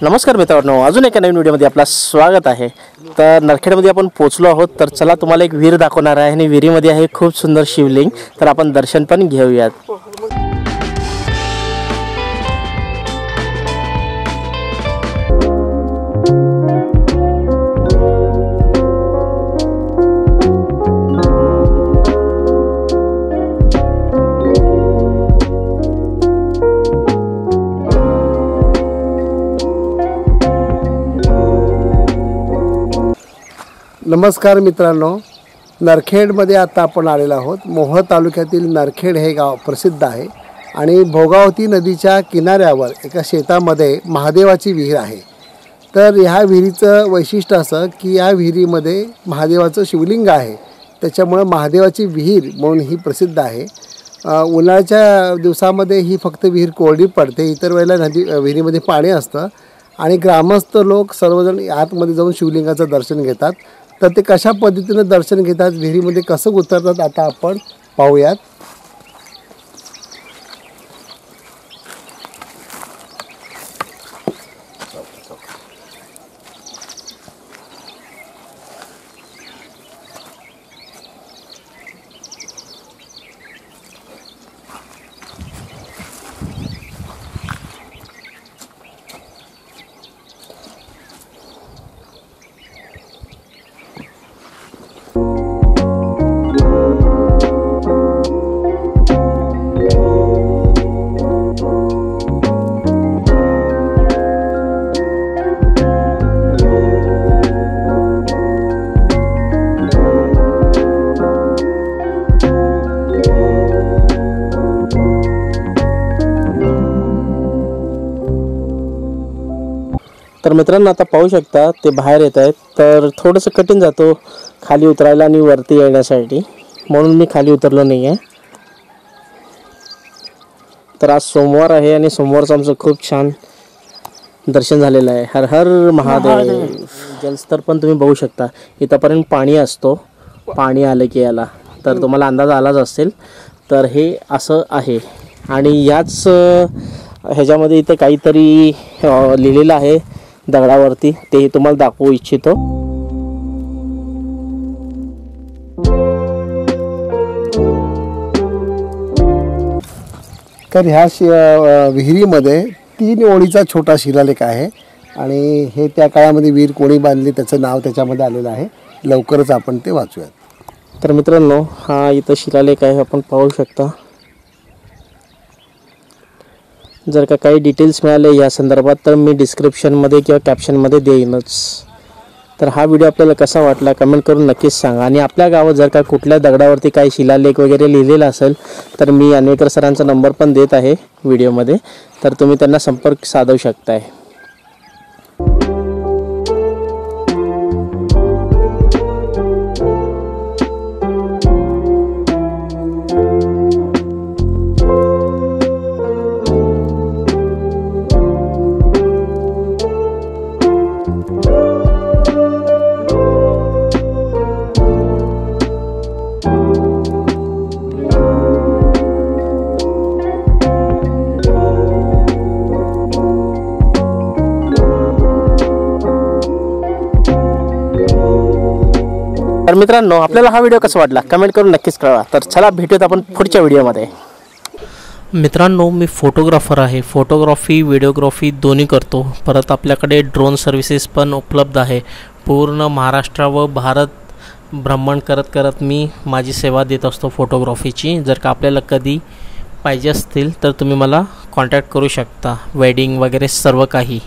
नमस्कार मित्रांनो, अजून एका नवीन व्हिडिओमध्ये आपलं स्वागत आहे। तर नरखेडमध्ये आपण पोहोचलो आहोत। तर चला तुम्हाला एक विहीर दाखवणार आहे आणि विहिरीमध्ये आहे खूप सुंदर शिवलिंग। तर आपण दर्शन पण घेऊयात। नमस्कार मित्रांनो, नरखेडमध्ये आता आपण आलेलो आहोत। मोहोळ तालुक्यातील नरखेड हे गाव प्रसिद्ध आहे आणि भोगावती नदीच्या किनाऱ्यावर एका शेतामध्ये महादेवाची विहीर आहे। तर ह्या विहिरीचं वैशिष्ट्य असं की या विहिरीमध्ये महादेवाचं शिवलिंग आहे, त्याच्यामुळे महादेवाची विहीर म्हणून ही प्रसिद्ध आहे। उन्हाळ्याच्या दिवसामध्ये ही फक्त विहीर कोरडी पडते, इतर वेळेला विहिरीमध्ये पाणी असतं आणि ग्रामस्थ लोक सर्वजण आतमध्ये जाऊन शिवलिंगाचं दर्शन घेतात। तर ते कशा पद्धतीने दर्शन घेतात, विहिरीमध्ये कसं उतरतात, आता आपण पाहूयात। तर मित्रांनो, आता पाहू शकता ते बाहेर येत आहेत। तर थोडंसं कठीण जातो खाली उतरायला आणि वरती येण्यासाठी, म्हणून मी खाली उतरलो नाही आहे। तर आज सोमवार आहे आणि सोमवारचं आमचं खूप छान दर्शन झालेलं आहे। हर हर महादेव। जलस्तर पण तुम्ही बघू शकता, इथपर्यंत पाणी असतो। पाणी आलं की याला तर तुम्हाला अंदाज आलाच असेल। तर हे असं आहे आणि याच ह्याच्यामध्ये इथं काहीतरी लिहिलेलं आहे दगडावरती, ते तुम्हाला दाखवू इच्छितो। तर ह्या विहिरीमध्ये 3 ओळीचा छोटा शिलालेख आहे आणि हे त्या काळामध्ये विहीर कोणी बांधली त्याचं नाव त्याच्यामध्ये आलेलं आहे। लवकरच आपण ते वाचूयात। तर मित्रांनो, हा इथं शिलालेख आहे, आपण पाहू शकता। जर का काही डिटेल्स मिळाले या संदर्भात तर मी डिस्क्रिप्शनमध्ये किंवा कॅप्शनमध्ये देईनच। तर हा व्हिडिओ आपल्याला कसा वाटला कमेंट करून नक्कीच सांगा। आणि आपल्या गावात जर का कुठल्या दगडावरती काही शिलालेख वगैरे लिहिलेला असेल तर मी अनेकर सरांचा नंबर पण देत आहे व्हिडिओमध्ये, तर तुम्ही त्यांना संपर्क साधू शकताय। तर मित्रांनो, आपल्याला हा व्हिडिओ कसा वाटला कमेंट करून नक्कीच कळवा। तर चला भेटूयात आपण पुढच्या व्हिडिओमध्ये। मित्रांनो, मी फोटोग्राफर आहे। फोटोग्राफी व्हिडिओग्राफी दोन्ही करतो। परत आपल्याकडे ड्रोन सर्व्हिसेस पण उपलब्ध आहे। पूर्ण महाराष्ट्र व भारत भ्रमण करत करत मी माझी सेवा देत असतो फोटोग्राफीची। जर का आपल्याला कधी पाहिजे असतील तर तुम्ही मला कॉन्टॅक्ट करू शकता। वेडिंग वगैरे सर्व काही।